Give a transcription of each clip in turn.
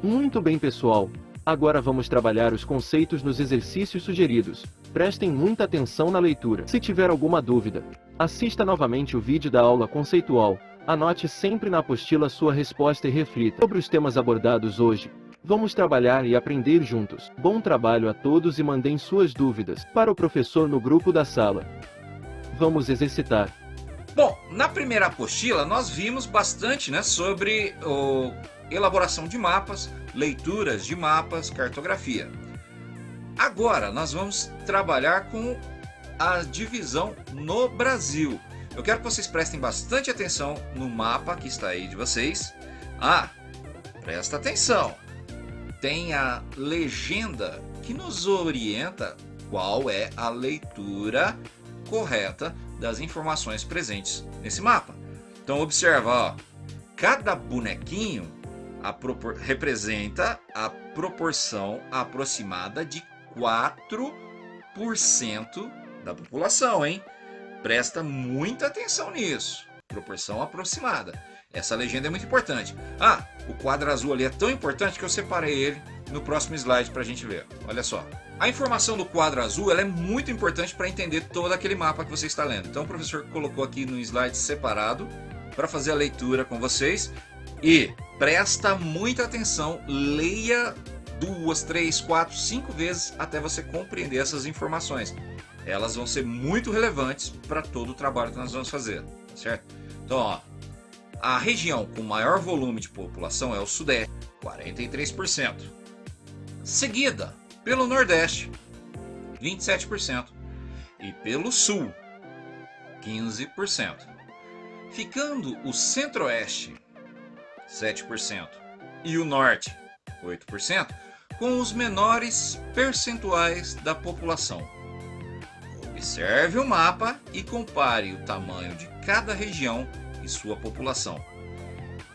Muito bem, pessoal. Agora vamos trabalhar os conceitos nos exercícios sugeridos. Prestem muita atenção na leitura. Se tiver alguma dúvida, assista novamente o vídeo da aula conceitual. Anote sempre na apostila sua resposta e reflita sobre os temas abordados hoje. Vamos trabalhar e aprender juntos. Bom trabalho a todos e mandem suas dúvidas para o professor no grupo da sala. Vamos exercitar. Bom, na primeira apostila nós vimos bastante, sobre elaboração de mapas, leituras de mapas, cartografia. Agora nós vamos trabalhar com a divisão no Brasil. Eu quero que vocês prestem bastante atenção no mapa que está aí de vocês. Presta atenção. Tem a legenda que nos orienta qual é a leitura correta das informações presentes nesse mapa. Então observa, cada bonequinho representa a proporção aproximada de 4% da população, hein? Presta muita atenção nisso. Proporção aproximada. Essa legenda é muito importante. O quadro azul ali é tão importante que eu separei ele no próximo slide para a gente ver. Olha só. A informação do quadro azul ela é muito importante para entender todo aquele mapa que você está lendo. Então o professor colocou aqui no slide separado para fazer a leitura com vocês. E presta muita atenção, leia 2, 3, 4, 5 vezes até você compreender essas informações. Elas vão ser muito relevantes para todo o trabalho que nós vamos fazer, certo? Então, a região com maior volume de população é o Sudeste, 43%. Seguida pelo Nordeste, 27%. E pelo Sul, 15%. Ficando o Centro-Oeste, 7%. E o Norte, 8%, com os menores percentuais da população. Observe o mapa e compare o tamanho de cada região e sua população.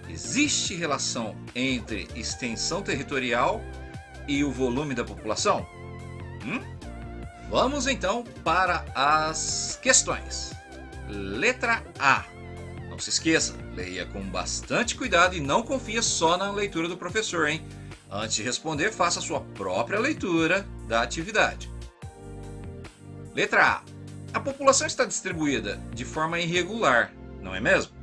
Existe relação entre extensão territorial e o volume da população? Vamos então para as questões. Letra A. Não se esqueça, leia com bastante cuidado e não confie só na leitura do professor, hein? Antes de responder, faça a sua própria leitura da atividade. Letra A. A população está distribuída de forma irregular, não é mesmo?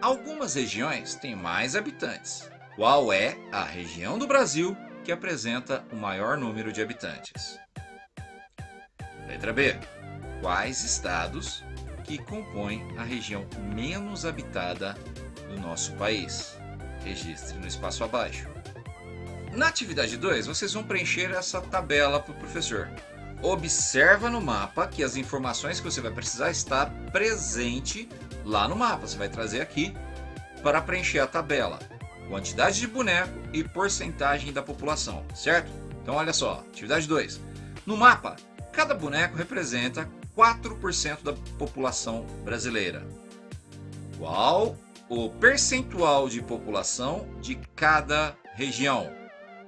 Algumas regiões têm mais habitantes. Qual é a região do Brasil que apresenta o maior número de habitantes? Letra B. Quais estados que compõem a região menos habitada do nosso país? Registre no espaço abaixo. Na atividade 2, vocês vão preencher essa tabela para o professor. Observa no mapa que as informações que você vai precisar está presente lá no mapa. Você vai trazer aqui para preencher a tabela. Quantidade de boneco e porcentagem da população, certo? Então olha só, atividade 2. No mapa, cada boneco representa 4% da população brasileira. Qual o percentual de população de cada região?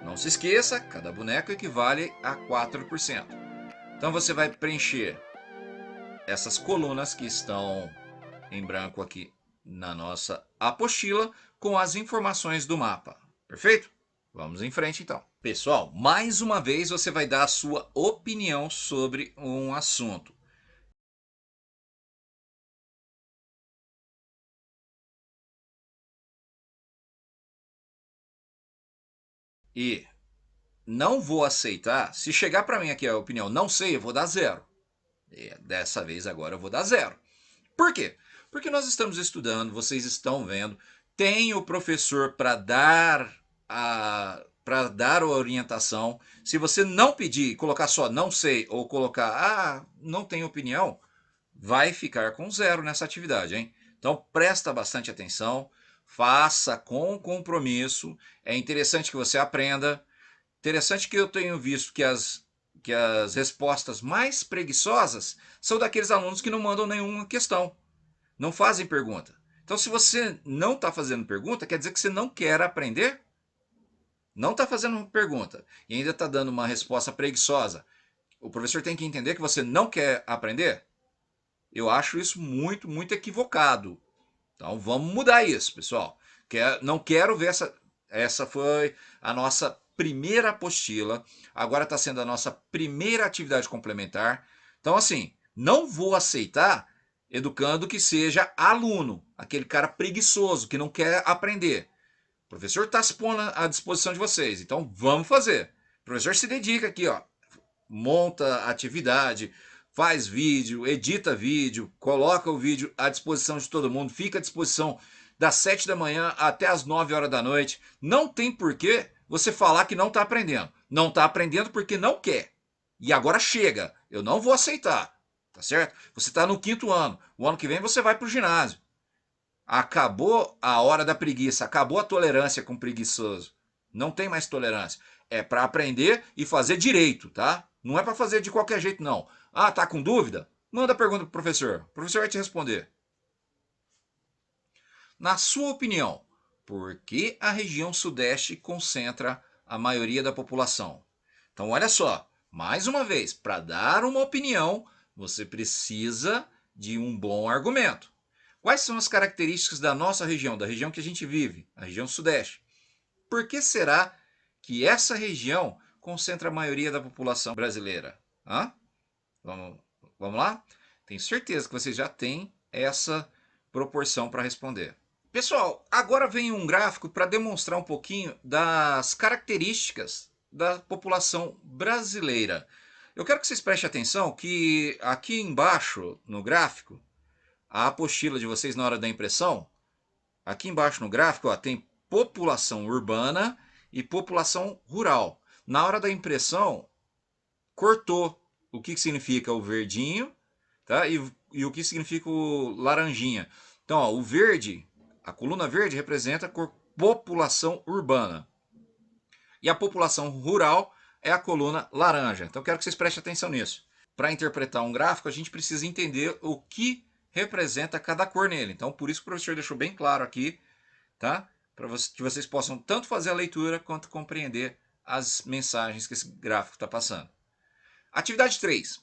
Não se esqueça, cada boneco equivale a 4%. Então você vai preencher essas colunas que estão em branco aqui na nossa apostila com as informações do mapa. Perfeito? Vamos em frente então. Pessoal, mais uma vez você vai dar a sua opinião sobre um assunto. E não vou aceitar, se chegar para mim aqui a opinião não sei, eu vou dar 0. Dessa vez agora eu vou dar 0. Por quê? Porque nós estamos estudando, vocês estão vendo, tem o professor para dar a orientação. Se você não pedir, colocar só não sei ou colocar não tenho opinião, vai ficar com 0 nessa atividade, hein? Então presta bastante atenção, faça com compromisso. É interessante que você aprenda. Interessante que eu tenho visto que as respostas mais preguiçosas são daqueles alunos que não mandam nenhuma questão, não fazem pergunta. Então, se você não está fazendo pergunta, quer dizer que você não quer aprender? Não está fazendo pergunta e ainda está dando uma resposta preguiçosa. O professor tem que entender que você não quer aprender? Eu acho isso muito equivocado. Então, vamos mudar isso, pessoal. Não quero ver Essa foi a nossa primeira apostila. Agora está sendo a nossa primeira atividade complementar. Então, assim, não vou aceitar educando que seja aluno, aquele cara preguiçoso que não quer aprender. O professor está se pondo à disposição de vocês, então vamos fazer. O professor se dedica aqui, ó, monta atividade, faz vídeo, edita vídeo, coloca o vídeo à disposição de todo mundo, fica à disposição das 7 da manhã até as 9 horas da noite. Não tem porquê você falar que não está aprendendo. Não está aprendendo porque não quer. E agora chega. Eu não vou aceitar. Tá certo? Você está no 5º ano. O ano que vem você vai para o ginásio. Acabou a hora da preguiça. Acabou a tolerância com preguiçoso. Não tem mais tolerância. É para aprender e fazer direito, tá? Não é para fazer de qualquer jeito, não. Ah, tá com dúvida? Manda a pergunta pro professor. O professor vai te responder. Na sua opinião, por que a região sudeste concentra a maioria da população? Então, olha só, mais uma vez, para dar uma opinião, você precisa de um bom argumento. Quais são as características da nossa região, da região que a gente vive, a região sudeste? Por que será que essa região concentra a maioria da população brasileira? Hã? Vamos lá? Tenho certeza que vocês já têm essa proporção para responder. Pessoal, agora vem um gráfico para demonstrar um pouquinho das características da população brasileira. Eu quero que vocês prestem atenção que aqui embaixo no gráfico, a apostila de vocês na hora da impressão, aqui embaixo no gráfico ó, tem população urbana e população rural. Na hora da impressão, cortou o que significa o verdinho, tá? E o que significa o laranjinha. Então, ó, o verde, a coluna verde representa a população urbana. E a população rural é a coluna laranja. Então, quero que vocês prestem atenção nisso. Para interpretar um gráfico, a gente precisa entender o que representa cada cor nele. Então, por isso que o professor deixou bem claro aqui, tá? Para que vocês possam tanto fazer a leitura quanto compreender as mensagens que esse gráfico está passando. Atividade 3.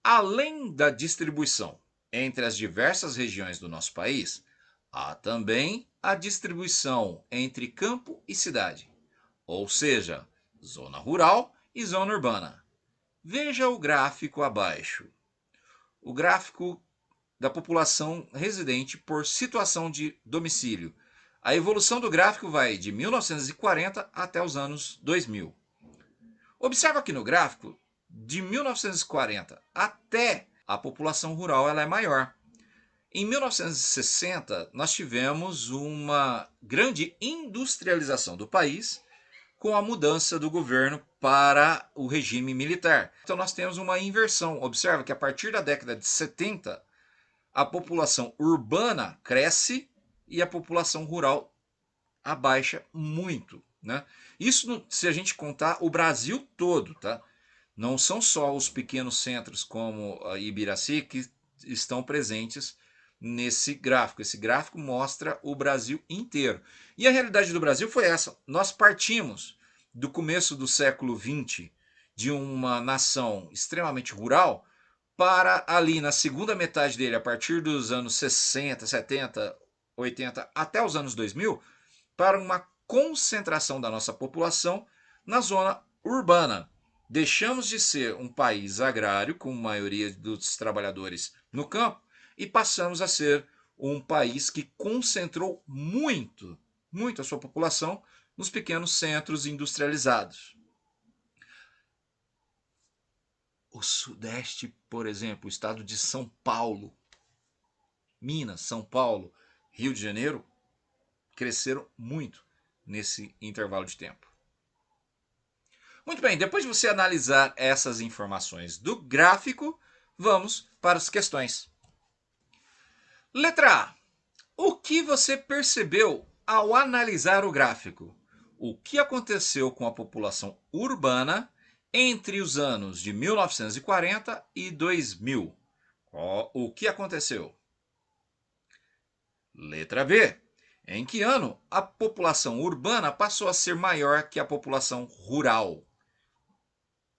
Além da distribuição entre as diversas regiões do nosso país, há também a distribuição entre campo e cidade, ou seja, zona rural e zona urbana. Veja o gráfico abaixo. O gráfico da população residente por situação de domicílio. A evolução do gráfico vai de 1940 até os anos 2000. Observa aqui no gráfico, de 1940 até a população rural ela é maior. Em 1960, nós tivemos uma grande industrialização do país com a mudança do governo para o regime militar. Então nós temos uma inversão. Observa que a partir da década de 70, a população urbana cresce e a população rural abaixa muito, né? Isso se a gente contar o Brasil todo, tá? Não são só os pequenos centros como a Ibiraci que estão presentes nesse gráfico. Esse gráfico mostra o Brasil inteiro. E a realidade do Brasil foi essa. Nós partimos do começo do século XX de uma nação extremamente rural para ali na segunda metade dele, a partir dos anos 60, 70, 80 até os anos 2000, para uma concentração da nossa população na zona urbana. Deixamos de ser um país agrário, com a maioria dos trabalhadores no campo, e passamos a ser um país que concentrou muito a sua população nos pequenos centros industrializados. O Sudeste, por exemplo, o estado de São Paulo, Minas, São Paulo, Rio de Janeiro, cresceram muito nesse intervalo de tempo. Muito bem, depois de você analisar essas informações do gráfico, vamos para as questões. Letra A. O que você percebeu ao analisar o gráfico? O que aconteceu com a população urbana entre os anos de 1940 e 2000? O que aconteceu? Letra B. Em que ano a população urbana passou a ser maior que a população rural?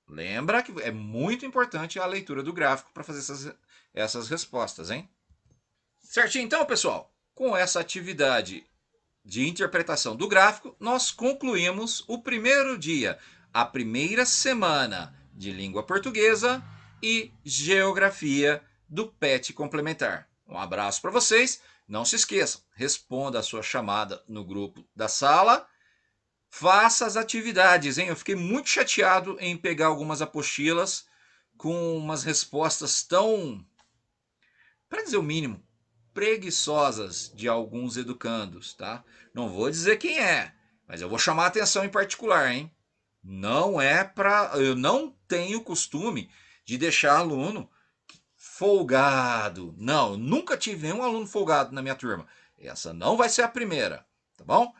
Lembra que é muito importante a leitura do gráfico para fazer essas respostas, hein? Certinho então, pessoal? Com essa atividade de interpretação do gráfico, nós concluímos o primeiro dia, a primeira semana de língua portuguesa e geografia do PET complementar. Um abraço para vocês. Não se esqueçam, responda a sua chamada no grupo da sala. Faça as atividades, hein? Eu fiquei muito chateado em pegar algumas apostilas com umas respostas tão, para dizer o mínimo, preguiçosas de alguns educandos, tá? Não vou dizer quem é, mas eu vou chamar a atenção em particular, hein? Não é para, eu não tenho costume de deixar aluno folgado. Não, nunca tive nenhum aluno folgado na minha turma. Essa não vai ser a primeira, tá bom?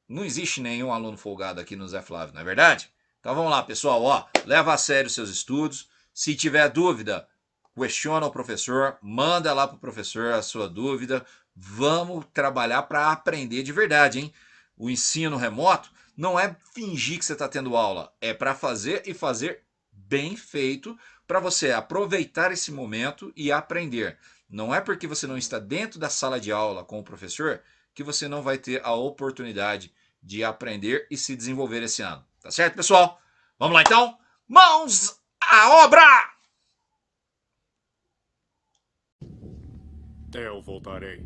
Não existe nenhum aluno folgado aqui no Zé Flávio, não é verdade? Então vamos lá, pessoal, ó, leva a sério os seus estudos. Se tiver dúvida, questiona o professor, manda lá para o professor a sua dúvida. Vamos trabalhar para aprender de verdade, hein? O ensino remoto não é fingir que você está tendo aula, é para fazer e fazer bem feito, para você aproveitar esse momento e aprender. Não é porque você não está dentro da sala de aula com o professor que você não vai ter a oportunidade de aprender e se desenvolver esse ano. Tá certo, pessoal? Vamos lá então? Mãos à obra! Eu voltarei.